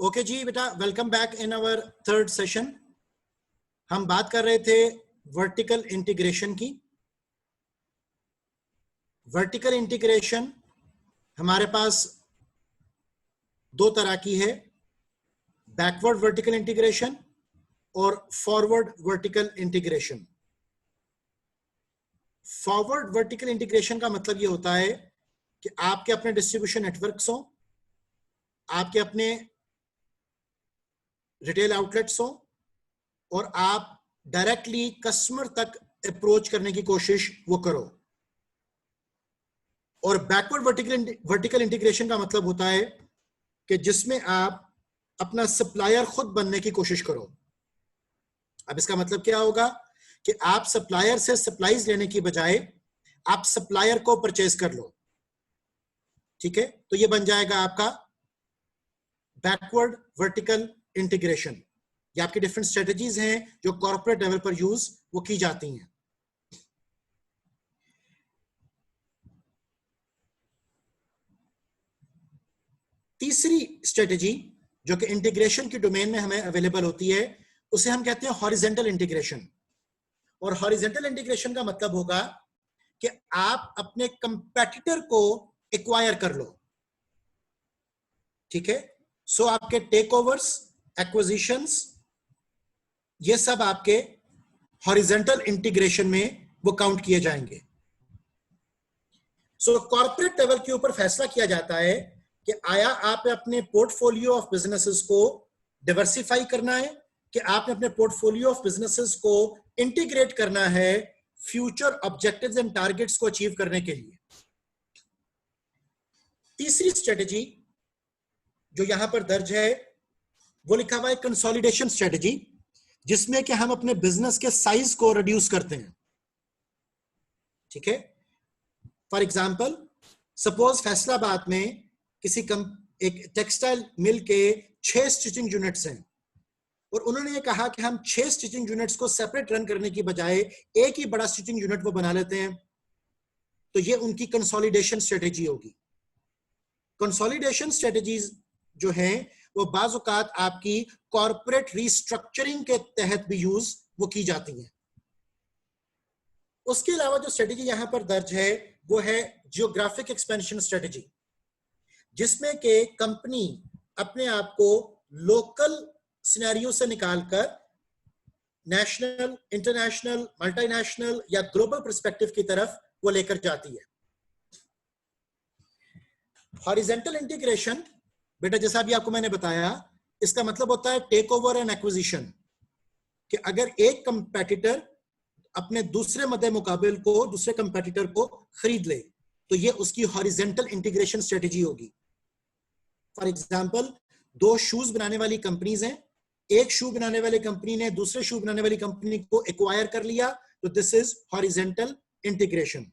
Okay जी बेटा, welcome back in our third session. हम बात कर रहे थे वर्टिकल इंटीग्रेशन की। वर्टिकल इंटीग्रेशन हमारे पास दो तरह की है, बैकवर्ड वर्टिकल इंटीग्रेशन और forward vertical integration. Forward vertical integration का मतलब ये होता है कि आपके अपने डिस्ट्रीब्यूशन नेटवर्क्स हो, आपके अपने रिटेल आउटलेट्स हो और आप डायरेक्टली कस्टमर तक अप्रोच करने की कोशिश वो करो। और बैकवर्ड वर्टिकल इंटीग्रेशन का मतलब होता है कि जिसमें आप अपना सप्लायर खुद बनने की कोशिश करो। अब इसका मतलब क्या होगा कि आप सप्लायर से सप्लाईज लेने की बजाय आप सप्लायर को परचेज कर लो। ठीक है, तो ये बन जाएगा आपका बैकवर्ड वर्टिकल इंटीग्रेशन। ये आपकी डिफरेंट स्ट्रेटजीज हैं जो कॉर्पोरेट लेवल पर यूज वो की जाती हैं। तीसरी स्ट्रेटजी जो कि इंटीग्रेशन की डोमेन में हमें अवेलेबल होती है उसे हम कहते हैं हॉरिजॉन्टल इंटीग्रेशन। और हॉरिजॉन्टल इंटीग्रेशन का मतलब होगा कि आप अपने कंपेटिटर को एक्वायर कर लो। ठीक है, सो आपके टेक ओवर्स, एक्विजिशंस, ये सब आपके हॉरिजॉन्टल इंटीग्रेशन में वो काउंट किए जाएंगे। सो कॉर्पोरेट लेवल के ऊपर फैसला किया जाता है कि आया आप अपने पोर्टफोलियो ऑफ बिजनेसेस को डिवर्सिफाई करना है कि आपने अपने पोर्टफोलियो ऑफ बिजनेसेस को इंटीग्रेट करना है फ्यूचर ऑब्जेक्टिव्स एंड टारगेट्स को अचीव करने के लिए। तीसरी स्ट्रेटजी जो यहां पर दर्ज है वो लिखा हुआ है कंसोलिडेशन स्ट्रेटजी, जिसमें कि हम अपने बिजनेस के साइज को रिड्यूस करते हैं। ठीक है, फॉर एग्जाम्पल सपोज फैसलाबाद में किसी एक टेक्सटाइल मिल के 6 स्टिचिंग यूनिट्स हैं और उन्होंने ये कहा कि हम 6 स्टिचिंग यूनिट्स को सेपरेट रन करने की बजाय एक ही बड़ा स्टिचिंग यूनिट वो बना लेते हैं, तो ये उनकी कंसोलिडेशन स्ट्रेटेजी होगी। कंसोलिडेशन स्ट्रेटेजीज जो हैं वो बाज़ औक़ात आपकी कॉर्पोरेट रीस्ट्रक्चरिंग के तहत भी यूज वो की जाती हैं। उसके अलावा जो स्ट्रेटेजी यहां पर दर्ज है वो है जियोग्राफिक एक्सपेंशन स्ट्रेटेजी, जिसमें के कंपनी अपने आप को लोकल सिनेरियो से निकालकर नेशनल, इंटरनेशनल, मल्टीनेशनल या ग्लोबल पर्सपेक्टिव की तरफ वो लेकर जाती है। हॉरिजॉन्टल इंटीग्रेशन बेटा जैसा अभी आपको मैंने बताया, इसका मतलब होता है टेक ओवर एंड एक्विजिशन, कि अगर एक कंपेटिटर अपने दूसरे मदे मुकाबिल को, दूसरे कंपेटिटर को खरीद ले तो ये उसकी हॉरिजॉन्टल इंटीग्रेशन स्ट्रेटेजी होगी। फॉर एग्जांपल 2 शूज बनाने वाली कंपनीज हैं, एक शू बनाने वाली कंपनी ने दूसरे शू बनाने वाली कंपनी को एक्वायर कर लिया, तो this is horizontal integration.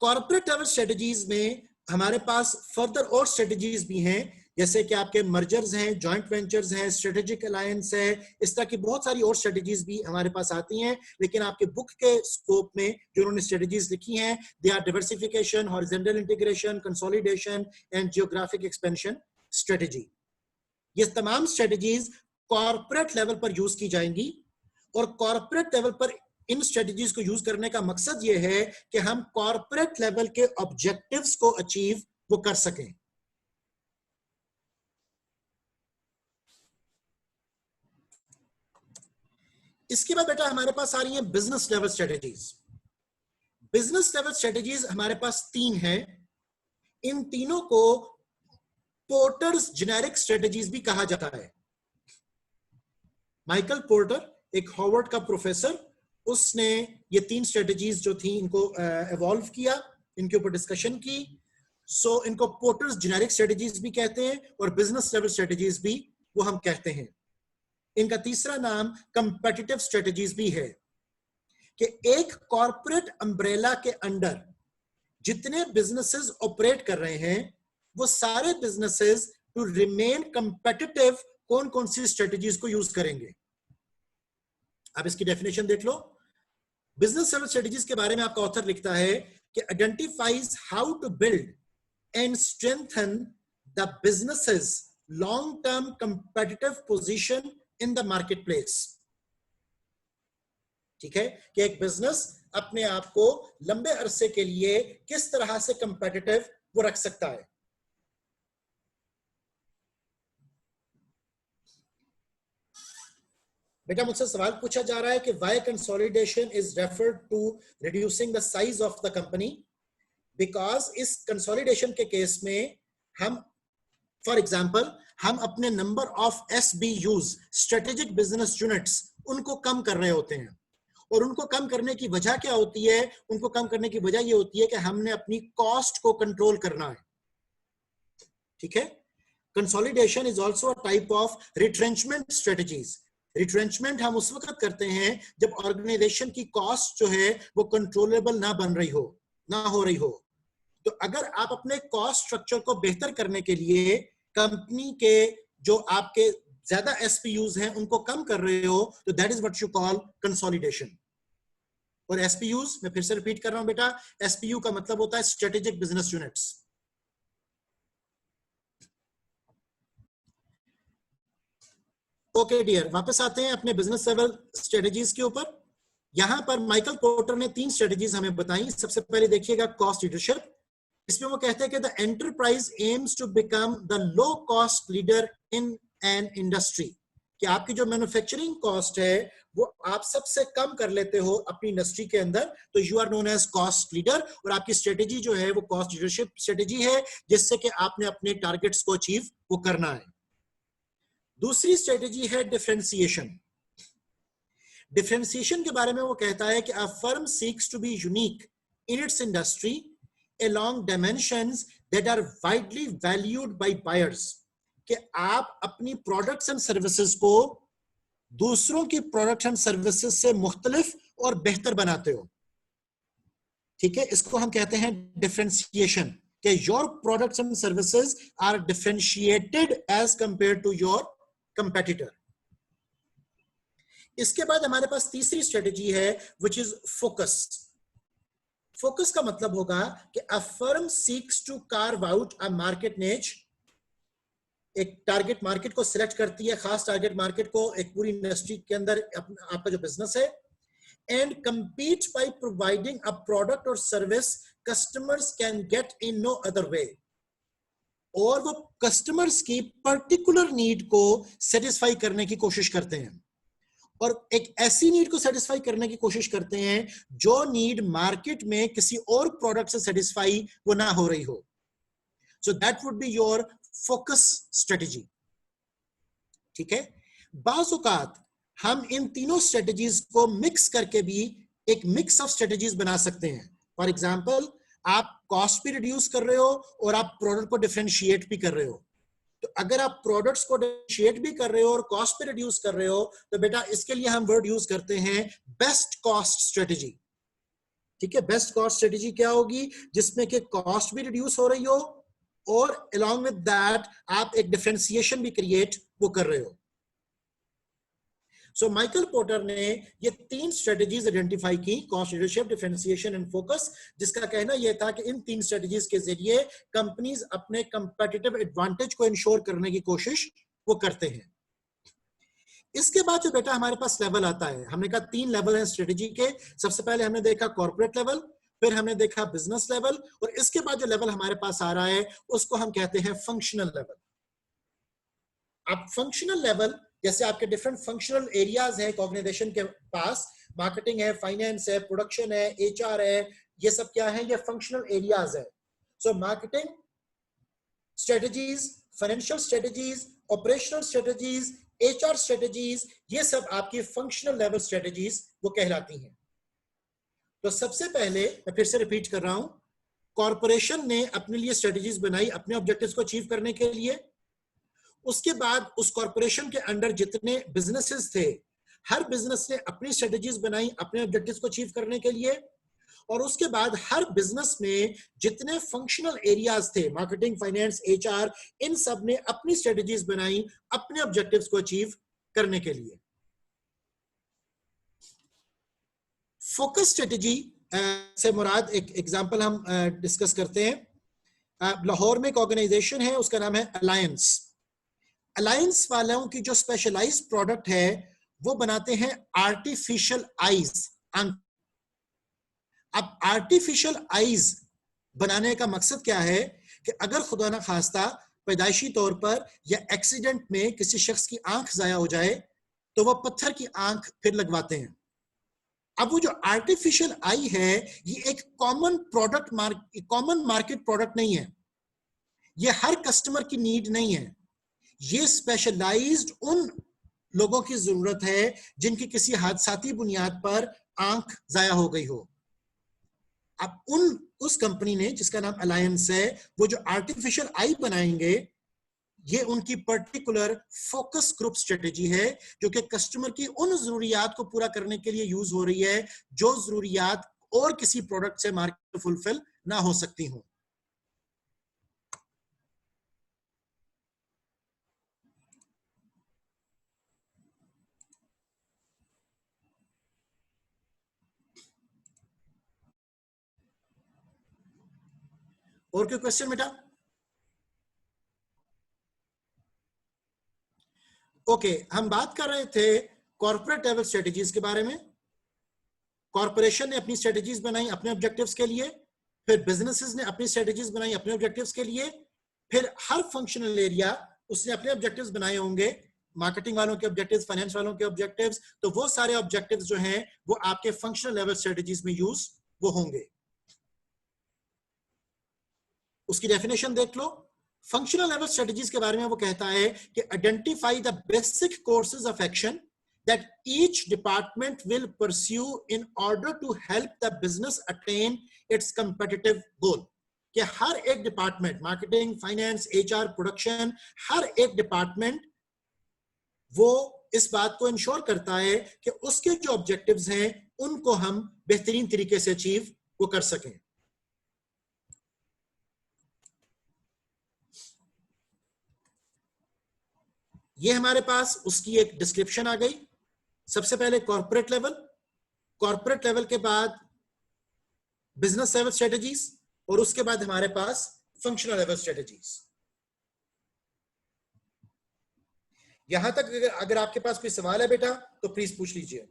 Corporate level strategies में हमारे पास फर्दर और स्ट्रेटजीज भी हैं, जैसे कि आपके मर्जर्स हैं, जॉइंट वेंचर्स हैं, स्ट्रेटेजिक अलायंस है, इस तरह की बहुत सारी और स्ट्रेटजीज भी हमारे पास आती हैं। लेकिन आपके बुक के स्कोप में जो उन्होंने स्ट्रेटजीज लिखी हैं, they are diversification, horizontal integration, consolidation and geographic expansion strategy. ये तमाम स्ट्रेटजीज कॉर्पोरेट लेवल पर यूज की जाएंगी और कॉर्पोरेट लेवल पर इन स्ट्रेटजीज को यूज करने का मकसद ये है कि हम कॉर्पोरेट लेवल के ऑब्जेक्टिव्स को अचीव वो कर सकें। इसके बाद बेटा हमारे पास आ रही है business level strategies. Business level strategies हमारे पास 3 हैं। इन तीनों को पोर्टर्स जेनेरिक स्ट्रेटजीज भी कहा जाता है। माइकल पोर्टर एक हार्वर्ड का प्रोफेसर, उसने ये 3 स्ट्रेटजीज जो थी इनको एवॉल्व किया, इनके ऊपर डिस्कशन की। सो इनको पोर्टर्स जेनेरिक स्ट्रेटजीज भी कहते हैं और बिजनेस लेवल स्ट्रेटजीज भी वो हम कहते हैं। इनका तीसरा नाम कंपेटिटिव स्ट्रेटजीज भी है कि एक कॉर्पोरेट अम्ब्रेला के अंडर जितने बिजनेसेस ऑपरेट कर रहे हैं वो सारे बिजनेसेस टू रिमेन कंपेटिटिव कौन कौन सी स्ट्रेटजीज को यूज करेंगे। अब इसकी डेफिनेशन देख लो। बिजनेस लेवल स्ट्रेटजीज के बारे में आपका ऑथर लिखता है कि identifies how to build and strengthen the business's long-term competitive position in the marketplace. ठीक है, कि एक बिजनेस अपने आप को लंबे अरसे के लिए किस तरह से कंपेटिटिव वो रख सकता है. बेटा मुझसे सवाल पूछा जा रहा है कि why consolidation is referred to reducing the size of the company. Because इस consolidation के केस में हम फॉर एग्जाम्पल हम अपने number of SBUs strategic business units उनको कम कर रहे होते हैं. और उनको कम करने की वजह क्या होती है? उनको कम करने की वजह ये होती है कि हमने अपनी कॉस्ट को कंट्रोल करना है. ठीक है. Consolidation is also a type of retrenchment strategies. Retrenchment हम उस वक्त करते हैं जब ऑर्गेनाइजेशन की कॉस्ट जो है वो कंट्रोलेबल ना बन रही हो, ना हो रही हो. तो अगर आप अपने कॉस्ट स्ट्रक्चर को बेहतर करने के लिए कंपनी के जो आपके ज्यादा SPUs हैं उनको कम कर रहे हो, तो that is what you call consolidation. और SPUs मैं फिर से रिपीट कर रहा हूं बेटा, SPU का मतलब होता है strategic business units. Okay dear, वापस आते हैं अपने बिजनेस लेवल स्ट्रेटेजीज के ऊपर. यहां पर माइकल पोर्टर ने 3 स्ट्रेटेजीज हमें बताई. सबसे पहले देखिएगा कॉस्ट लीडरशिप. इसमें वो कहते हैं कि the enterprise aims to become the low cost leader in an industry. कि आपकी जो मैन्युफैक्चरिंग कॉस्ट है वो आप सबसे कम कर लेते हो अपनी इंडस्ट्री के अंदर, तो you are known as cost leader. और आपकी स्ट्रेटेजी जो है वो कॉस्ट लीडरशिप स्ट्रेटेजी है, जिससे कि आपने अपने टारगेट्स को अचीव वो करना है. दूसरी स्ट्रेटेजी है डिफरेंशिएशन. डिफरेंशिएशन के बारे में वो कहता है कि a firm seeks to be unique in its industry along dimensions that are widely valued by buyers. कि आप अपनी प्रोडक्ट्स एंड सर्विसेज को दूसरों की प्रोडक्ट्स एंड सर्विसेज से मुख्तलिफ और बेहतर बनाते हो. ठीक है, इसको हम कहते हैं डिफरेंशिएशन. कि your products and services are differentiated as compare to your competitor. इसके बाद हमारे पास तीसरी स्ट्रेटेजी है विच इज फोकस. फोकस का मतलब होगा कि a firm seeks to carve out a market niche. एक टारगेट मार्केट को सिलेक्ट करती है, खास टारगेट मार्केट को एक पूरी इंडस्ट्री के अंदर आपका जो बिजनेस है, and compete by providing a product or service customers can get in no other way. और वो कस्टमर्स की पर्टिकुलर नीड को सेटिस्फाई करने की कोशिश करते हैं, और एक ऐसी नीड को सेटिस्फाई करने की कोशिश करते हैं जो नीड मार्केट में किसी और प्रोडक्ट से सेटिस्फाई वो ना हो रही हो. So that would be your focus strategy. ठीक है. बाज़ औक़ात हम इन तीनों स्ट्रेटेजीज को मिक्स करके भी एक मिक्स ऑफ स्ट्रेटेजीज बना सकते हैं. फॉर एग्जाम्पल, आप कॉस्ट भी रिड्यूस कर रहे हो और आप प्रोडक्ट को डिफरेंशिएट भी कर रहे हो. तो अगर आप प्रोडक्ट्स को डिफरेंशिएट भी कर रहे हो और कॉस्ट पे रिड्यूस कर रहे हो, तो बेटा इसके लिए हम वर्ड यूज करते हैं बेस्ट कॉस्ट स्ट्रेटेजी. ठीक है. बेस्ट कॉस्ट स्ट्रेटेजी क्या होगी? जिसमें कि कॉस्ट भी रिड्यूस हो रही हो और along with that आप एक डिफरेंशिएशन भी क्रिएट वो कर रहे हो. सो माइकल पोर्टर ने ये 3 स्ट्रेटेजीज आइडेंटिफाई की, cost leadership, differentiation and focus, जिसका कहना यह था कि इन 3 स्ट्रेटेजीज के जरिए कंपनीज अपने कंपेटिटिव एडवांटेज को इंश्योर करने की कोशिश वो करते हैं. इसके बाद जो बेटा हमारे पास लेवल आता है, हमने कहा 3 लेवल हैं स्ट्रेटेजी के. सबसे पहले हमने देखा कॉर्पोरेट लेवल, फिर हमने देखा बिजनेस लेवल, और इसके बाद जो लेवल हमारे पास आ रहा है उसको हम कहते हैं फंक्शनल लेवल. अब फंक्शनल लेवल, जैसे आपके डिफरेंट फंक्शनल एरियाज हैं ऑर्गेनाइजेशन के पास, मार्केटिंग है, फाइनेंस है, प्रोडक्शन है, HR है, ये सब क्या है? ये फंक्शनल एरियाज है. So marketing strategies, financial strategies, operational strategies, HR strategies, ये सब आपकी फंक्शनल लेवल स्ट्रेटजीज वो कहलाती हैं. तो सबसे पहले मैं फिर से रिपीट कर रहा हूं, कॉर्पोरेशन ने अपने लिए स्ट्रेटजीज बनाई अपने ऑब्जेक्टिव्स को अचीव करने के लिए. उसके बाद उस कॉर्पोरेशन के अंडर जितने बिजनेसेस थे, हर बिजनेस ने अपनी स्ट्रेटजीज बनाई अपने ऑब्जेक्टिव्स को अचीव करने के लिए. और उसके बाद हर बिजनेस में जितने फंक्शनल एरियाज थे, मार्केटिंग, फाइनेंस, HR, इन सब ने अपनी स्ट्रेटजीज बनाई अपने ऑब्जेक्टिव्स को अचीव करने के लिए. फोकस स्ट्रेटजी से मुराद, एक एग्जांपल हम डिस्कस करते हैं. लाहौर में एक ऑर्गेनाइजेशन है, उसका नाम है अलायंस। अलायंस वालों की जो स्पेशलाइज्ड प्रोडक्ट है वो बनाते हैं आर्टिफिशियल आईज। अब आर्टिफिशियल आईज बनाने का मकसद क्या है कि अगर खुदा ना खास्ता पैदाइशी तौर पर या एक्सीडेंट में किसी शख्स की आंख जाया हो जाए तो वह पत्थर की आंख फिर लगवाते हैं। अब वो जो आर्टिफिशियल आई है ये एक कॉमन मार्केट प्रोडक्ट नहीं है, ये हर कस्टमर की नीड नहीं है, ये स्पेशलाइज्ड उन लोगों की जरूरत है जिनकी किसी हादसाती बुनियाद पर आंख जाया हो गई हो। अब उस कंपनी ने जिसका नाम अलायंस है वो जो आर्टिफिशियल आई बनाएंगे ये उनकी पर्टिकुलर फोकस ग्रुप स्ट्रेटेजी है जो कि कस्टमर की उन जरूरियात को पूरा करने के लिए यूज हो रही है जो जरूरियात और किसी प्रोडक्ट से मार्केट में फुलफिल ना हो सकती हो। और कोई क्वेश्चन बेटा? ओके, हम बात कर रहे थे कॉर्पोरेट लेवल स्ट्रेटेजीज के बारे में। कॉर्पोरेशन ने अपनी स्ट्रेटेजीज बनाई अपने ऑब्जेक्टिव्स के लिए, फिर बिजनेसेस ने अपनी स्ट्रेटेजीज बनाई अपने ऑब्जेक्टिव्स के लिए, फिर हर फंक्शनल एरिया उसने अपने ऑब्जेक्टिव्स बनाए होंगे, मार्केटिंग वालों के ऑब्जेक्टिव्स, फाइनेंस वालों के ऑब्जेक्टिव्स, तो वो सारे ऑब्जेक्टिव्स जो हैं वो आपके फंक्शनल लेवल स्ट्रेटेजीज में यूज वो होंगे। उसकी डेफिनेशन देख लो। फंक्शनल लेवल स्ट्रेटजीज के बारे में वो कहता है कि identify the basic courses of action that each department will pursue in order to help the business attain its competitive goal। कि हर एक department, marketing, finance, HR, production, हर एक डिपार्टमेंट वो इस बात को इंश्योर करता है कि उसके जो ऑब्जेक्टिव्स हैं उनको हम बेहतरीन तरीके से अचीव वो कर सकें। ये हमारे पास उसकी एक डिस्क्रिप्शन आ गई। सबसे पहले कॉर्पोरेट लेवल, कॉर्पोरेट लेवल के बाद बिजनेस लेवल स्ट्रेटजीज और उसके बाद हमारे पास फंक्शनल लेवल स्ट्रेटजीज। यहां तक अगर आपके पास कोई सवाल है बेटा तो प्लीज पूछ लीजिए।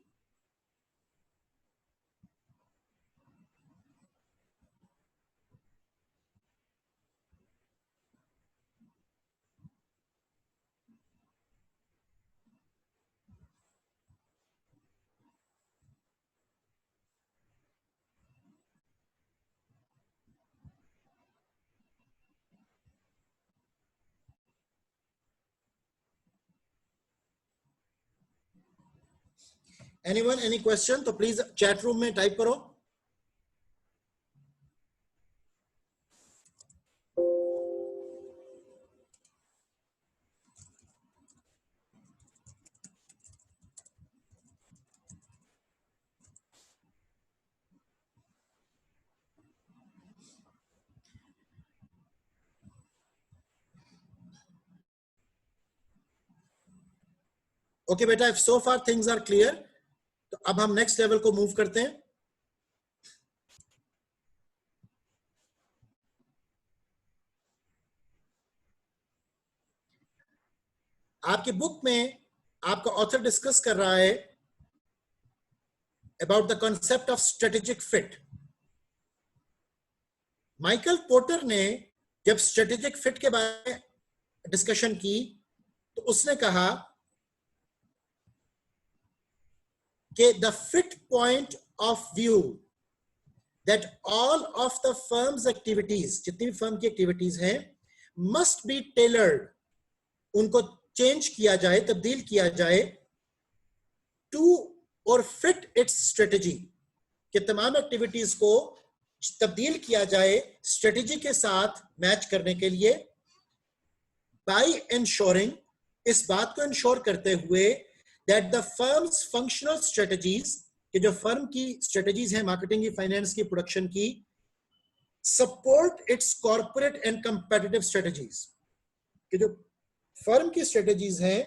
एनीवन, एनी क्वेश्चन तो प्लीज चैट रूम में टाइप करो। ओके बेटा, if so far things are clear तो अब हम नेक्स्ट लेवल को मूव करते हैं। आपकी बुक में आपका ऑथर डिस्कस कर रहा है about the concept of strategic fit. Michael porter ने जब स्ट्रेटेजिक फिट के बारे में डिस्कशन की तो उसने कहा कि the fit point of view that all of the firms activities, जितनी भी फर्म की एक्टिविटीज हैं, मस्ट बी टेलर्ड, उनको चेंज किया जाए, तब्दील किया जाए, टू और फिट इट्स स्ट्रेटेजी, कि तमाम एक्टिविटीज को तब्दील किया जाए स्ट्रेटेजी के साथ मैच करने के लिए, बाय इंश्योरिंग, इस बात को इंश्योर करते हुए that the firms functional strategies, कि जो फर्म की स्ट्रेटेजीज हैं, मार्केटिंग की, फाइनेंस की, प्रोडक्शन की, support it's corporate and competitive strategies, कि जो फर्म की स्ट्रेटेजीज हैं,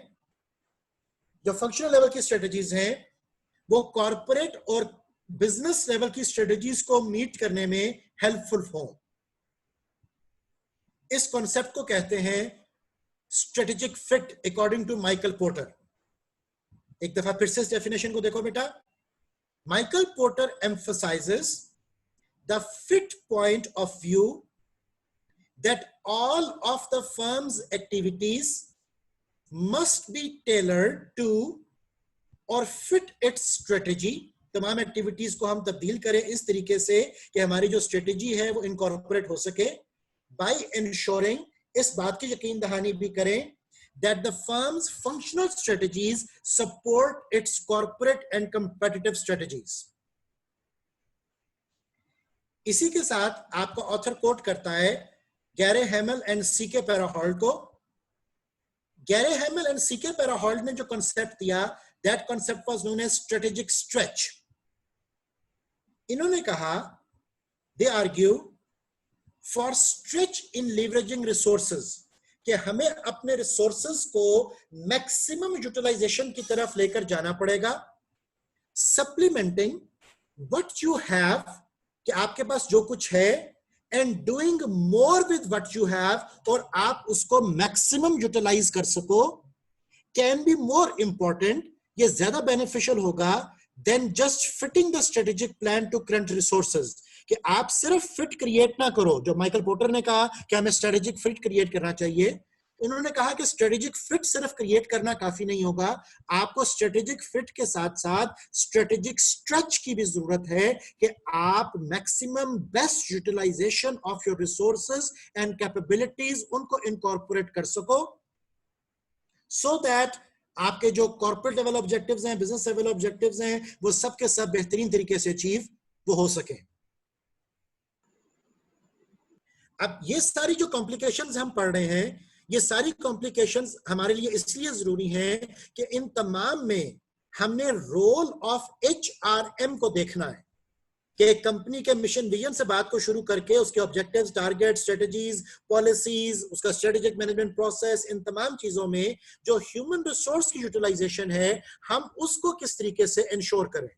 जो फंक्शनल लेवल की स्ट्रेटेजीज हैं, वो कॉर्पोरेट और बिजनेस लेवल की स्ट्रेटेजीज को मीट करने में हेल्पफुल हो। इस कॉन्सेप्ट को कहते हैं strategic fit according to Michael Porter. एक दफा फिर से इस डेफिनेशन को देखो बेटा। Michael Porter emphasises the fit point of view that all of the firm's activities must be tailored to or fit its strategy। तमाम एक्टिविटीज को हम तब्दील करें इस तरीके से कि हमारी जो स्ट्रेटेजी है वो इनकॉर्पोरेट हो सके, by ensuring, इस बात की यकीन दहानी भी करें that the firm's functional strategies support its corporate and competitive strategies। इसी के साथ आपका ऑथर कोट करता है गैरे हैमल एंड सीके पैराहॉल्ट को। गैरे हैमल एंड सीके पैराहॉल्ट ने जो कॉन्सेप्ट दिया, that concept was known as strategic stretch. इन्होंने कहा, they argue for stretch in leveraging resources, कि हमें अपने रिसोर्सेज को मैक्सिमम यूटिलाइजेशन की तरफ लेकर जाना पड़ेगा। सप्लीमेंटिंग व्हाट यू हैव, कि आपके पास जो कुछ है, and doing more with what you have, और आप उसको मैक्सिमम यूटिलाइज कर सको, कैन बी मोर इंपॉर्टेंट, ये ज्यादा बेनिफिशियल होगा than just fitting the strategic plan to current resources. कि आप सिर्फ फिट क्रिएट ना करो, जो माइकल पोर्टर ने कहा कि हमें स्ट्रेटेजिक फिट क्रिएट करना चाहिए, उन्होंने कहा कि स्ट्रेटेजिक फिट सिर्फ क्रिएट करना काफी नहीं होगा, आपको स्ट्रेटेजिक फिट के साथ साथ स्ट्रेटेजिक स्ट्रेच की भी जरूरत है कि आप maximum best utilisation of your resources and capabilities उनको इनकॉर्पोरेट कर सको, सो दैट आपके जो कॉर्पोरेट लेवल ऑब्जेक्टिव्स हैं, बिजनेस लेवल ऑब्जेक्टिव्स हैं, वो सब के सब बेहतरीन तरीके से अचीव वो हो सके। अब ये सारी जो कॉम्प्लिकेशंस हम पढ़ रहे हैं, ये सारी कॉम्प्लिकेशंस हमारे लिए इसलिए जरूरी हैं कि इन तमाम में हमने रोल ऑफ HRM को देखना है, कि कंपनी के मिशन विजन से बात को शुरू करके उसके ऑब्जेक्टिव्स, टारगेट, स्ट्रेटजीज, पॉलिसीज, उसका स्ट्रेटेजिक मैनेजमेंट प्रोसेस, इन तमाम चीजों में जो ह्यूमन रिसोर्स की यूटिलाइजेशन है, हम उसको किस तरीके से इंश्योर करें।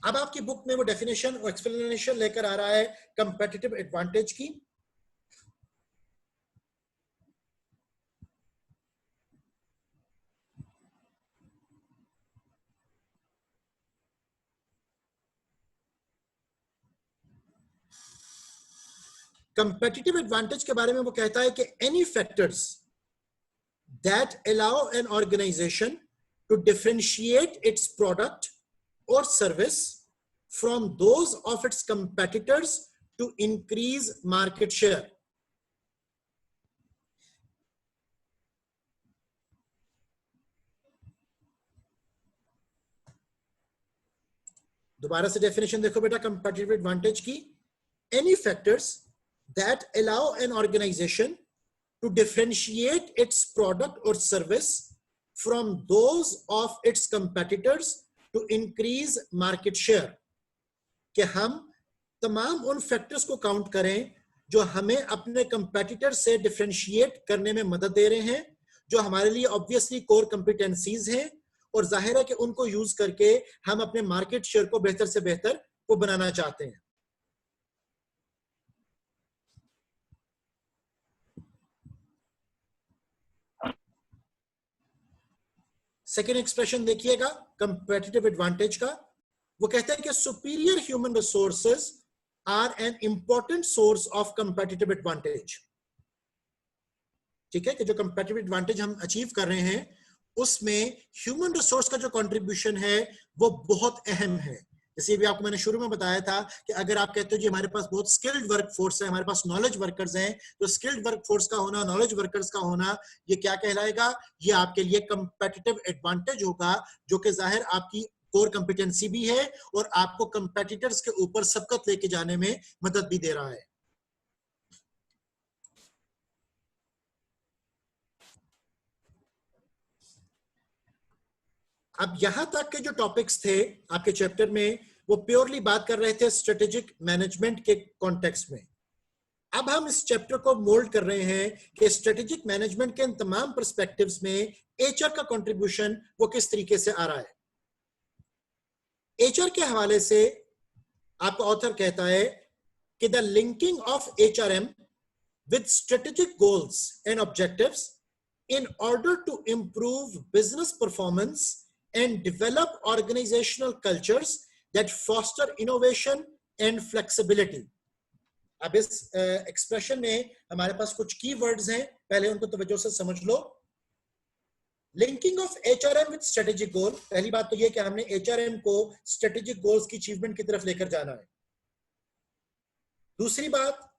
अब आपकी बुक में वो डेफिनेशन और एक्सप्लेनेशन लेकर आ रहा है कंपेटिटिव एडवांटेज की। कंपेटिटिव एडवांटेज के बारे में वो कहता है कि any factors that allow an organisation to differentiate its product or service from those of its competitors to increase market share। दोबारा से डेफिनेशन देखो बेटा कंपेटिटिव एडवांटेज की। Any factors that allow an organization to differentiate its product or service from those of its competitors to increase market share। कि हम तमाम उन factors को काउंट करें जो हमें अपने कंपेटिटर से डिफरेंशिएट करने में मदद दे रहे हैं, जो हमारे लिए ऑब्वियसली कोर कंपिटेंसीज हैं, और जाहिर है कि उनको यूज करके हम अपने मार्केट शेयर को बेहतर से बेहतर को बनाना चाहते हैं। सेकेंड एक्सप्रेशन देखिएगा कंपेटिटिव एडवांटेज का। वो कहते हैं कि superior human resources are an important source of competitive advantage. ठीक है, कि जो कंपेटिटिव एडवांटेज हम अचीव कर रहे हैं उसमें ह्यूमन रिसोर्स का जो कंट्रीब्यूशन है वो बहुत अहम है। जैसे भी आपको मैंने शुरू में बताया था कि अगर आप कहते हो जी हमारे पास बहुत स्किल्ड वर्क फोर्स है, हमारे पास नॉलेज वर्कर्स हैं, तो स्किल्ड वर्क फोर्स का होना, नॉलेज वर्कर्स का होना, ये क्या कहलाएगा? ये आपके लिए कंपेटिटिव एडवांटेज होगा, जो कि जाहिर आपकी कोर कंपिटेंसी भी है और आपको कंपेटिटर्स के ऊपर सबकत लेके जाने में मदद भी दे रहा है। अब यहां तक के जो टॉपिक्स थे आपके चैप्टर में वो प्योरली बात कर रहे थे स्ट्रेटेजिक मैनेजमेंट के कॉन्टेक्स्ट में। अब हम इस चैप्टर को मोल्ड कर रहे हैं कि स्ट्रेटेजिक मैनेजमेंट के इन तमाम पर्सपेक्टिव्स में एचआर का कंट्रीब्यूशन वो किस तरीके से आ रहा है। एचआर के हवाले से आपका ऑथर कहता है कि the linking of HRM with strategic goals and objectives in order to improve business performance and develop organizational cultures that foster innovation and flexibility. अब इस एक्सप्रेशन में हमारे पास कुछ की वर्ड्स हैं, पहले उनको तवज्जो से समझ लो. Linking of HRM with strategic goal. पहली बात तो ये कि हमने एचआरएम को स्ट्रेटेजिक गोल्स की अचीवमेंट की तरफ लेकर जाना है. दूसरी बात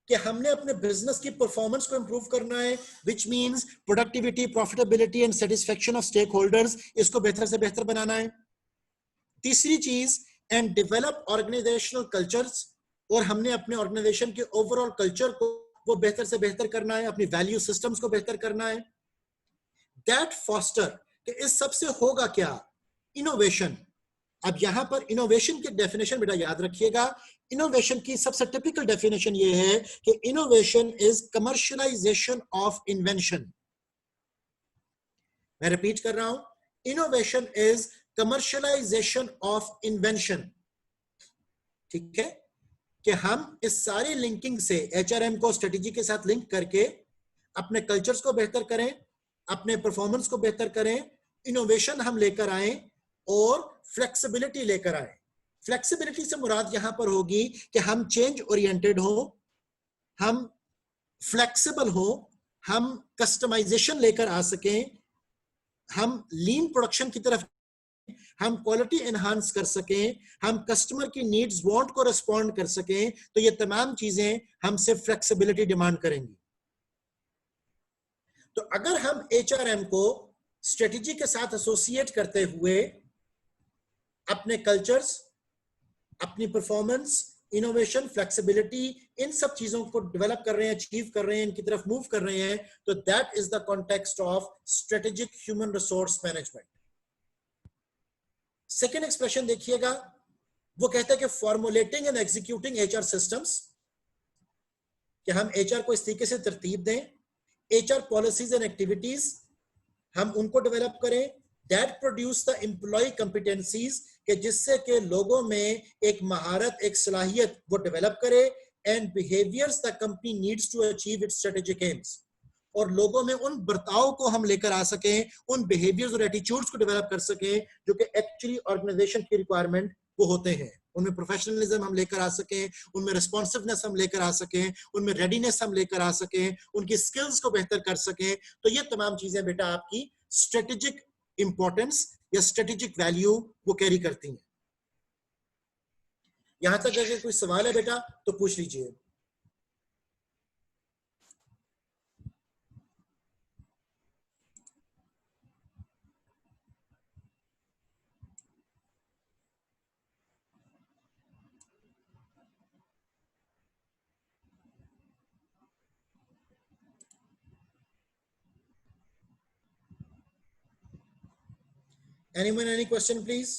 कि हमने अपने बिजनेस की परफॉर्मेंस को इंप्रूव करना है, which means productivity, profitability and satisfaction of stakeholders, इसको बेहतर से बेहतर बनाना है. तीसरी चीज, एंड डेवलप ऑर्गेनाइजेशनल कल्चर्स, और हमने अपने ऑर्गेनाइजेशन के ओवरऑल कल्चर को वो बेहतर से बेहतर करना है, अपनी वैल्यू सिस्टम्स को बेहतर करना है. दैट फॉस्टर, कि इस सबसे होगा क्या? इनोवेशन. अब यहां पर इनोवेशन की डेफिनेशन बेटा याद रखिएगा. इनोवेशन की सबसे टिपिकल डेफिनेशन ये है कि innovation is commercialisation of invention. मैं रिपीट कर रहा हूं, innovation is commercialisation of invention. ठीक है, कि हम इस सारी लिंकिंग से एचआरएम को स्ट्रेटेजी के साथ लिंक करके अपने कल्चर्स को बेहतर करें, अपने परफॉर्मेंस को बेहतर करें, इनोवेशन हम लेकर आए और फ्लेक्सिबिलिटी लेकर आए. फ्लेक्सिबिलिटी से मुराद यहां पर होगी कि हम चेंज ओरिएंटेड हो, हम फ्लेक्सिबल हो, हम कस्टमाइजेशन लेकर आ सकें, हम लीन प्रोडक्शन की तरफ, हम क्वालिटी एनहांस कर सकें, हम कस्टमर की नीड्स वांट को रिस्पॉन्ड कर सकें. तो ये तमाम चीजें हमसे फ्लेक्सिबिलिटी डिमांड करेंगी. तो अगर हम एचआरएम को स्ट्रेटेजी के साथ एसोसिएट करते हुए अपने कल्चर्स, अपनी परफॉर्मेंस, इनोवेशन, फ्लेक्सिबिलिटी, इन सब चीजों को डेवलप कर रहे हैं, अचीव कर रहे हैं, इनकी तरफ मूव कर रहे हैं, तो that is the context of strategic human resource management. Second expression देखिएगा, वो कहता है कि formulating and executing HR systems, कि हम एचआर को इस तरीके से तरतीब दें, एचआर पॉलिसीज एंड एक्टिविटीज हम उनको डेवलप करें, that produce the employ competencies, कि जिससे कि लोगों में एक महारत, एक सलाहियत वो डेवलप करे, and behaviours the company needs to achieve its strategic aims, और लोगों में उन बर्ताव को हम लेकर आ सकें, उन बिहेवियर्स और एटीट्यूड्स को डेवलप कर सकें जो कि एक्चुअली ऑर्गेनाइजेशन की रिक्वायरमेंट वो होते हैं. उनमें प्रोफेशनलिज्म हम लेकर आ सकें, उनमें रिस्पॉन्सिवनेस हम लेकर आ सकें, उनमें रेडीनेस हम लेकर आ सकें, उनकी स्किल्स को बेहतर कर सकें. तो ये तमाम चीजें बेटा आपकी स्ट्रेटेजिक इंपॉर्टेंस या स्ट्रेटेजिक वैल्यू वो कैरी करती हैं. यहां तक अगर कोई सवाल है बेटा तो पूछ लीजिए. Anyone, any question, please?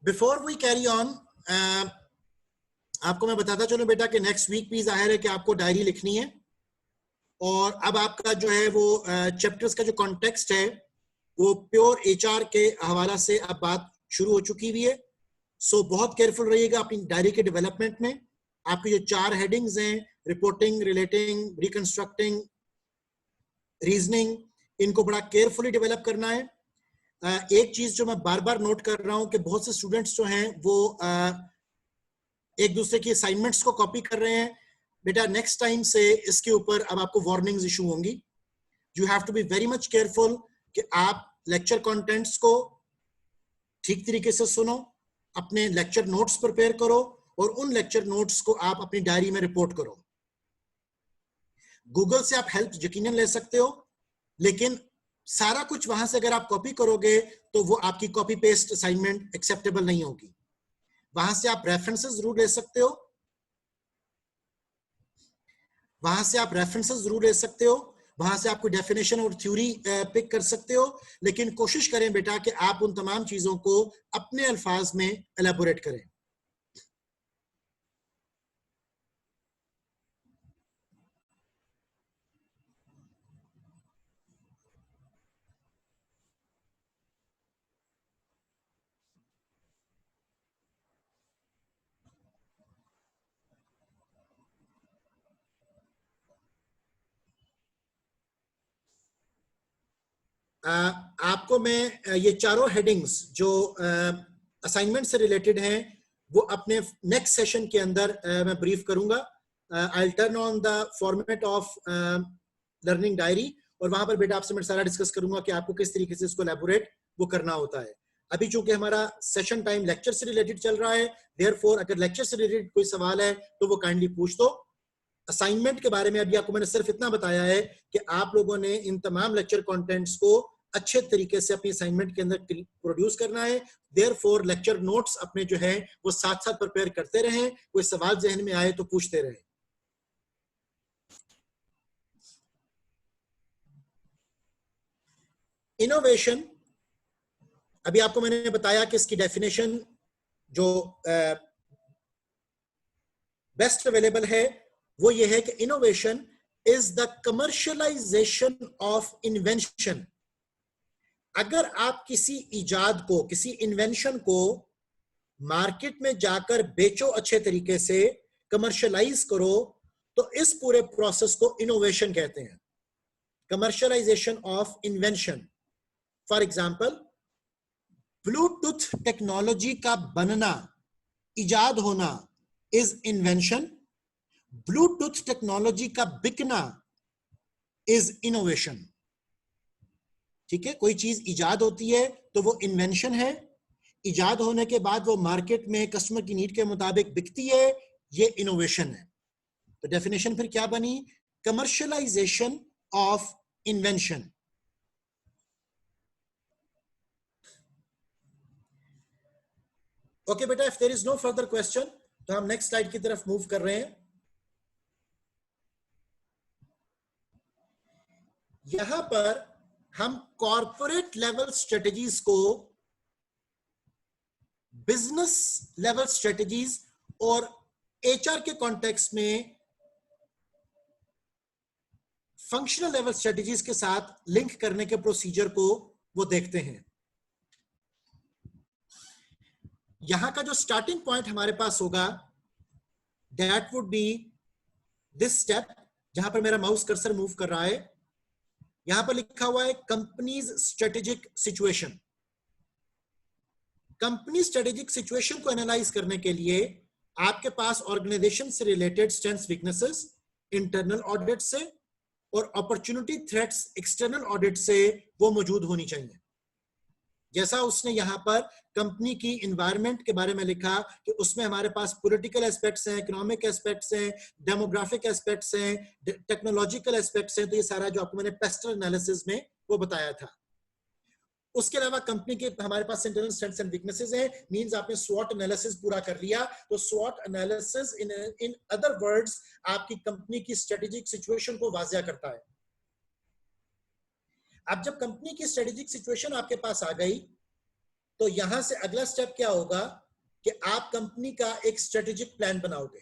Before we carry on, आपको मैं बताता चलूं बेटा कि नेक्स्ट वीक भी जाहिर है कि आपको डायरी लिखनी है, और अब आपका जो है वो चैप्टर्स का जो कॉन्टेक्स्ट है वो प्योर एचआर के हवाला से अब बात शुरू हो चुकी हुई है. सो बहुत केयरफुल रहिएगा अपनी डायरी के डेवलपमेंट में. आपकी जो 4 हेडिंग्स हैं, रिपोर्टिंग, रिलेटिंग, रिकंस्ट्रक्टिंग, रीजनिंग, इनको बड़ा केयरफुली डेवलप करना है. एक चीज जो मैं बार बार नोट कर रहा हूं कि बहुत से स्टूडेंट्स जो हैं वो एक दूसरे की असाइनमेंट्स को कॉपी कर रहे हैं. बेटा नेक्स्ट टाइम से इसके ऊपर अब आपको वार्निंग्स इशू होंगी. You have to be very much careful कि आप लेक्चर कंटेंट्स को ठीक तरीके से सुनो, अपने लेक्चर नोट्स प्रिपेयर करो, और उन लेक्चर नोट्स को आप अपनी डायरी में रिपोर्ट करो. गूगल से आप हेल्प यकीनन ले सकते हो, लेकिन सारा कुछ वहां से अगर आप कॉपी करोगे तो वो आपकी कॉपी पेस्ट असाइनमेंट एक्सेप्टेबल नहीं होगी. वहां से आप रेफरेंसेस जरूर ले सकते हो, वहां से आप रेफरेंसेस जरूर ले सकते हो, वहां से आपको डेफिनेशन और थ्योरी पिक कर सकते हो, लेकिन कोशिश करें बेटा कि आप उन तमाम चीजों को अपने अल्फाज में एलैबोरेट करें. आपको मैं ये चारों हेडिंग्स जो असाइनमेंट से रिलेटेड हैं वो अपने नेक्स्ट सेशन के अंदर मैं ब्रीफ करूंगा. I turn on the format of learning diary और वहां पर बेटा आपसे मैं सारा डिस्कस करूंगा कि आपको किस तरीके से इसको एलैबोरेट वो करना होता है. अभी चूंकि हमारा सेशन टाइम लेक्चर से रिलेटेड चल रहा है, देयरफॉर अगर लेक्चर से रिलेटेड कोई सवाल है तो वो काइंडली पूछ दो. असाइनमेंट के बारे में अभी आपको मैंने सिर्फ इतना बताया है कि आप लोगों ने इन तमाम लेक्चर कंटेंट्स को अच्छे तरीके से अपनी असाइनमेंट के अंदर प्रोड्यूस करना है. देयरफॉर लेक्चर नोट्स अपने जो है वो साथ साथ प्रिपेयर करते रहें. कोई सवाल जहन में आए तो पूछते रहें. इनोवेशन, अभी आपको मैंने बताया कि इसकी डेफिनेशन जो बेस्ट अवेलेबल है वो ये है कि innovation is the commercialisation of invention. अगर आप किसी इजाद को, किसी इन्वेंशन को मार्केट में जाकर बेचो, अच्छे तरीके से कमर्शियलाइज करो, तो इस पूरे प्रोसेस को इनोवेशन कहते हैं. Commercialisation of invention. For example, Bluetooth technology का बनना, इजाद होना इज इन्वेंशन. ब्लूटूथ टेक्नोलॉजी का बिकना इज इनोवेशन. ठीक है, कोई चीज इजाद होती है तो वो इन्वेंशन है. इजाद होने के बाद वो मार्केट में कस्टमर की नीड के मुताबिक बिकती है, ये इनोवेशन है. तो डेफिनेशन फिर क्या बनी? Commercialisation of invention. ओके बेटा, if there is no further question तो हम नेक्स्ट स्लाइड की तरफ मूव कर रहे हैं. यहां पर हम कॉर्पोरेट लेवल स्ट्रेटजीज को बिजनेस लेवल स्ट्रेटजीज और एचआर के कॉन्टेक्स्ट में फंक्शनल लेवल स्ट्रेटजीज के साथ लिंक करने के प्रोसीजर को वो देखते हैं. यहां का जो स्टार्टिंग पॉइंट हमारे पास होगा that would be this step, जहां पर मेरा माउस कर्सर मूव कर रहा है. यहां पर लिखा हुआ है companies strategic situation. Company strategic situation को एनालाइज करने के लिए आपके पास ऑर्गेनाइजेशन से related strengths weaknesses internal audit से और अपॉर्चुनिटी थ्रेट्स एक्सटर्नल ऑडिट से वो मौजूद होनी चाहिए. जैसा उसने यहां पर कंपनी की इन्वायरमेंट के बारे में लिखा कि उसमें हमारे पास पॉलिटिकल एस्पेक्ट्स हैं, इकोनॉमिक एस्पेक्ट्स हैं, डेमोग्राफिक एस्पेक्ट्स हैं, टेक्नोलॉजिकल एस्पेक्ट्स हैं. तो ये सारा जो आपको मैंने पेस्टल एनालिसिस में वो बताया था. उसके अलावा कंपनी के हमारे पास इंटरनल स्ट्रेंथ्स एंड वीकनेसेस हैं. मींस आपने स्वॉट एनालिसिस पूरा कर लिया. तो स्वॉट एनालिसिस इन अदर वर्ड्स आपकी कंपनी की स्ट्रेटेजिक सिचुएशन को वाजिया करता है. अब जब कंपनी की स्ट्रेटेजिक सिचुएशन आपके पास आ गई तो यहां से अगला स्टेप क्या होगा कि आप कंपनी का एक स्ट्रेटेजिक प्लान बनाओगे.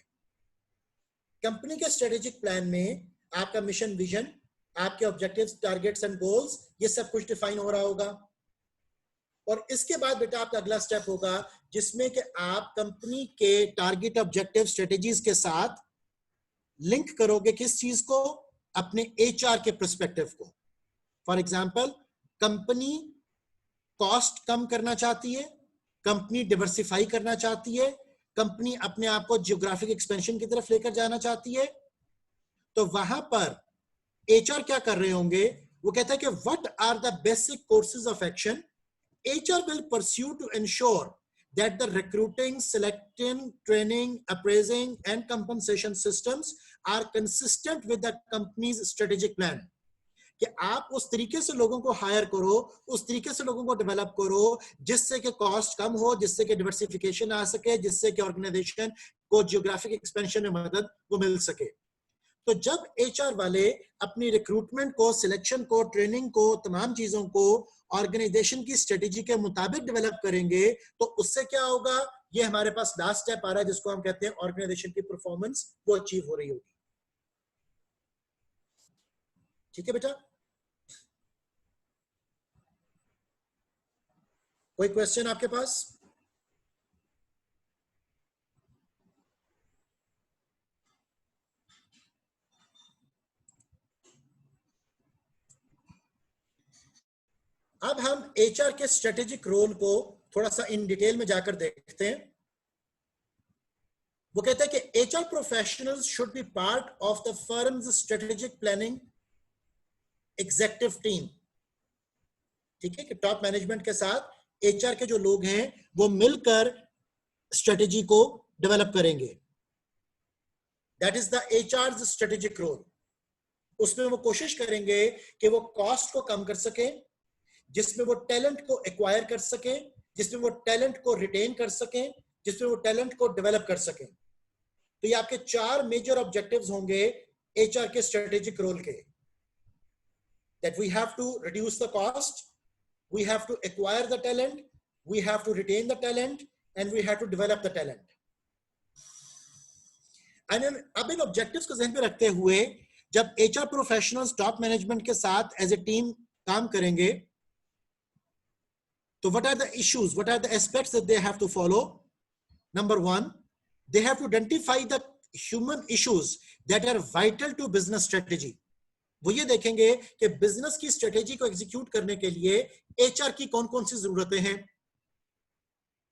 कंपनी के स्ट्रेटेजिक प्लान में आपका मिशन, विजन, आपके ऑब्जेक्टिव्स, टारगेट्स एंड गोल्स, ये सब कुछ डिफाइन हो रहा होगा. और इसके बाद बेटा आपका अगला स्टेप होगा जिसमें कि आप कंपनी के टारगेट, ऑब्जेक्टिव, स्ट्रेटेजीज के साथ लिंक करोगे किस चीज को? अपने एचआर के पर्सपेक्टिव को. फॉर एग्जाम्पल, कंपनी कॉस्ट कम करना चाहती है, कंपनी डिवर्सिफाई करना चाहती है, कंपनी अपने आप को जियोग्राफिक एक्सपेंशन की तरफ लेकर जाना चाहती है. तो वहां पर एचआर क्या कर रहे होंगे? वो कहता है कि what are the basic courses of action HR will pursue to ensure that the recruiting, selecting, training, appraising, and compensation systems are consistent with the company's strategic plan. कि आप उस तरीके से लोगों को हायर करो, उस तरीके से लोगों को डेवलप करो जिससे कि कॉस्ट कम हो, जिससे कि डिवर्सिफिकेशन आ सके, जिससे कि ऑर्गेनाइजेशन को जियोग्राफिक एक्सपेंशन में मदद वो मिल सके. तो जब एचआर वाले अपनी रिक्रूटमेंट को, सिलेक्शन को, ट्रेनिंग को, तमाम चीजों को ऑर्गेनाइजेशन की स्ट्रेटेजी के मुताबिक डेवलप करेंगे तो उससे क्या होगा? ये हमारे पास लास्ट स्टेप आ रहा है जिसको हम कहते हैं ऑर्गेनाइजेशन की परफॉर्मेंस वो अचीव हो रही होगी. ठीक है बेटा, कोई क्वेश्चन आपके पास? अब हम एचआर के स्ट्रेटेजिक रोल को थोड़ा सा इन डिटेल में जाकर देखते हैं। वो कहते हैं कि HR professionals should be part of the firms strategic planning executive team. ठीक है, कि टॉप मैनेजमेंट के साथ एचआर के जो लोग हैं वो मिलकर स्ट्रेटेजी को डेवलप करेंगे। That is the HR strategic role. उसमें वो कोशिश करेंगे कि वो कॉस्ट को कम कर सके, जिसमें वो टैलेंट को एक्वायर कर सके, जिसमें वो टैलेंट को रिटेन कर सके, जिसमें वो टैलेंट को डेवलप कर सके। तो ये आपके 4 मेजर ऑब्जेक्टिव्स होंगे एचआर के स्ट्रेटेजिक रोल के। That we have to reduce the cost, we have to acquire the talent, we have to retain the talent, and we have to develop the talent. And अब इन objectives को ध्यान में रखते हुए जब HR professionals top management के साथ as a team काम करेंगे, तो what are the issues, what are the aspects that they have to follow? Number 1, they have to identify the human issues that are vital to business strategy. वो ये देखेंगे कि business की strategy को execute करने के लिए एचआर की कौन कौन सी जरूरतें हैं।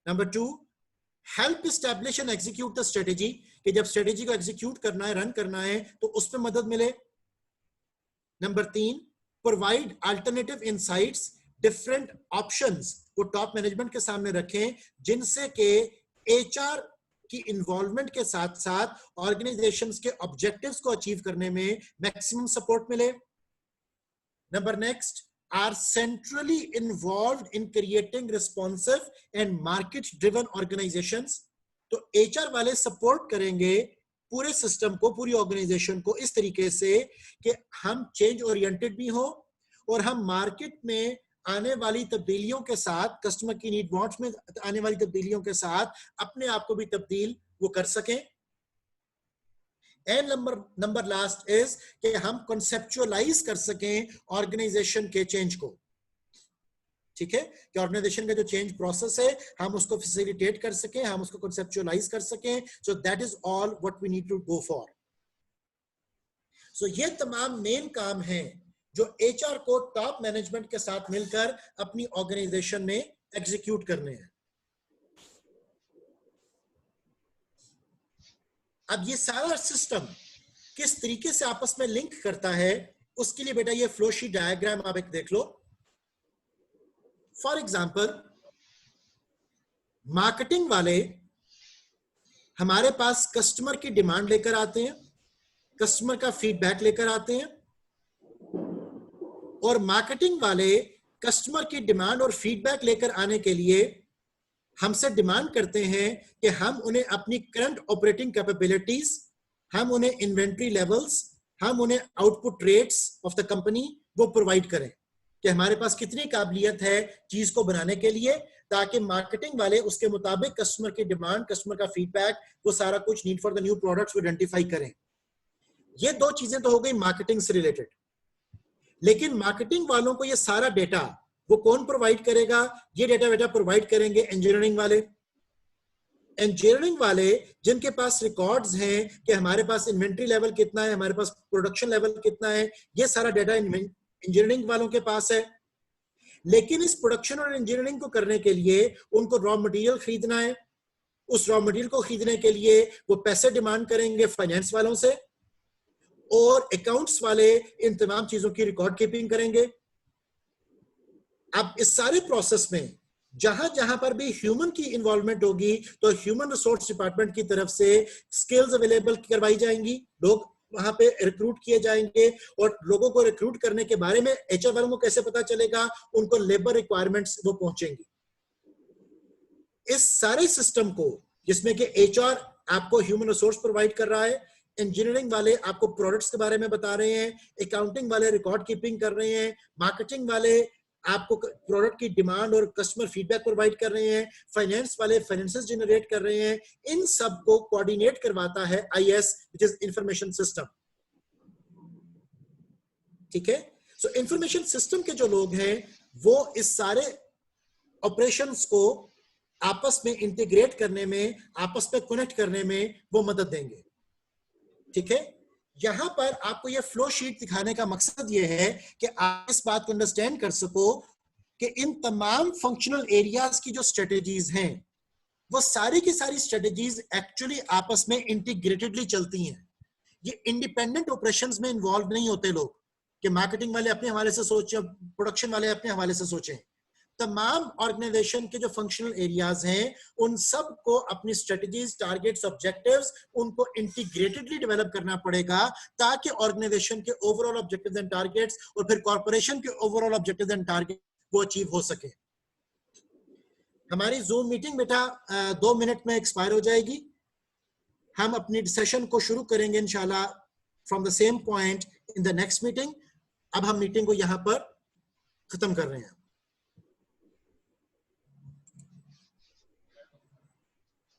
Number 2, help establish and execute the strategy, कि जब स्ट्रेटेजी को एग्जीक्यूट करना है, रन करना है, तो उसमें मदद मिले। Number 3, provide alternative insights, different options को टॉप मैनेजमेंट के सामने रखें, जिनसे कि एचआर की इन्वॉल्वमेंट के साथ साथ ऑर्गेनाइजेशंस के ऑब्जेक्टिव्स को अचीव करने में मैक्सिमम सपोर्ट मिले। Number next, are centrally involved in creating responsive and market driven organisations. तो एचआर वाले सपोर्ट करेंगे पूरे सिस्टम को, पूरी ऑर्गेनाइजेशन को इस तरीके से कि हम चेंज ओरिएंटेड भी हो और हम मार्केट में आने वाली तब्दीलियों के साथ, कस्टमर की नीड वांट्स में आने वाली तब्दीलियों के साथ अपने आप को भी तब्दील वो कर सकें। एंड नंबर लास्ट इज कि हम कॉन्सेप्चुअलाइज कर सकें ऑर्गेनाइजेशन के चेंज को। ठीक है, कि ऑर्गेनाइजेशन का जो चेंज प्रोसेस है हम उसको फैसिलिटेट कर सकें, हम उसको कॉन्सेप्चुअलाइज कर सकें। So that is all what we need to go for. So ये तमाम मेन काम हैं जो एचआर को टॉप मैनेजमेंट के साथ मिलकर अपनी ऑर्गेनाइजेशन में एग्जीक्यूट करने हैं। अब ये सारा सिस्टम किस तरीके से आपस में लिंक करता है, उसके लिए बेटा ये फ्लो शीट डायग्राम आप एक देख लो। फॉर एग्जांपल, मार्केटिंग वाले हमारे पास कस्टमर की डिमांड लेकर आते हैं, कस्टमर का फीडबैक लेकर आते हैं, और मार्केटिंग वाले कस्टमर की डिमांड और फीडबैक लेकर आने के लिए हमसे डिमांड करते हैं कि हम उन्हें अपनी करंट ऑपरेटिंग कैपेबिलिटीज, हम उन्हें इन्वेंट्री लेवल्स, हम उन्हें output rates of the company वो प्रोवाइड करें कि हमारे पास कितनी काबिलियत है चीज को बनाने के लिए, ताकि मार्केटिंग वाले उसके मुताबिक कस्टमर की डिमांड, कस्टमर का फीडबैक, वो सारा कुछ need for the new products को आइडेंटिफाई करें। ये 2 चीजें तो हो गई मार्केटिंग से रिलेटेड। लेकिन मार्केटिंग वालों को ये सारा डेटा वो कौन प्रोवाइड करेगा? ये डेटा प्रोवाइड करेंगे इंजीनियरिंग वाले। इंजीनियरिंग वाले जिनके पास रिकॉर्ड्स हैं कि हमारे पास इन्वेंट्री लेवल कितना है, हमारे पास प्रोडक्शन लेवल कितना है, ये सारा डेटा इंजीनियरिंग वालों के पास है। लेकिन इस प्रोडक्शन और इंजीनियरिंग को करने के लिए उनको रॉ मटेरियल खरीदना है। उस रॉ मटेरियल को खरीदने के लिए वो पैसे डिमांड करेंगे फाइनेंस वालों से, और अकाउंट्स वाले इन तमाम चीजों की रिकॉर्ड कीपिंग करेंगे। अब इस सारे प्रोसेस में जहां जहां पर भी ह्यूमन की इन्वॉल्वमेंट होगी, तो ह्यूमन रिसोर्स डिपार्टमेंट की तरफ से स्किल्स अवेलेबल करवाई जाएंगी, लोग वहां पे रिक्रूट किए जाएंगे। और लोगों को रिक्रूट करने के बारे में एचआर वालों को कैसे पता चलेगा? उनको लेबर रिक्वायरमेंट्स वो पहुंचेंगी। इस सारे सिस्टम को, जिसमें कि एचआर आपको ह्यूमन रिसोर्स प्रोवाइड कर रहा है, इंजीनियरिंग वाले आपको प्रोडक्ट्स के बारे में बता रहे हैं, अकाउंटिंग वाले रिकॉर्ड कीपिंग कर रहे हैं, मार्केटिंग वाले आपको प्रोडक्ट की डिमांड और कस्टमर फीडबैक प्रोवाइड कर रहे हैं, फाइनेंस वाले फाइनेंसेस जनरेट कर रहे हैं, इन सब को कोऑर्डिनेट करवाता है IS, which is information system. ठीक है, सो इंफॉर्मेशन सिस्टम के जो लोग हैं वो इस सारे ऑपरेशंस को आपस में इंटीग्रेट करने में, आपस में कनेक्ट करने में वो मदद देंगे। ठीक है, यहां पर आपको ये फ्लो शीट दिखाने का मकसद ये है कि आप इस बात को अंडरस्टैंड कर सको कि इन तमाम फंक्शनल एरियाज की जो स्ट्रेटेजीज हैं वो सारी की सारी स्ट्रेटेजीज एक्चुअली आपस में इंटीग्रेटेडली चलती हैं। ये इंडिपेंडेंट ऑपरेशंस में इन्वॉल्व नहीं होते लोग कि मार्केटिंग वाले अपने हवाले से सोचें, प्रोडक्शन वाले अपने हवाले से सोचें। तमाम ऑर्गेनाइजेशन के जो फंक्शनल एरियाज हैं उन सब को अपनी स्ट्रेटजीज, टारगेट्स, ऑब्जेक्टिव्स उनको इंटीग्रेटेडली डेवलप करना पड़ेगा ताकि ऑर्गेनाइजेशन के ओवरऑल ऑब्जेक्टिव्स एंड टारगेट्स और फिर कॉर्पोरेशन के ओवरऑल ऑब्जेक्टिव्स एंड टारगेट वो अचीव हो सके। हमारी जूम मीटिंग बेटा 2 मिनट में एक्सपायर हो जाएगी। हम अपनी सेशन को शुरू करेंगे इंशाल्लाह from the same point in the next meeting. अब हम मीटिंग को यहां पर खत्म कर रहे हैं।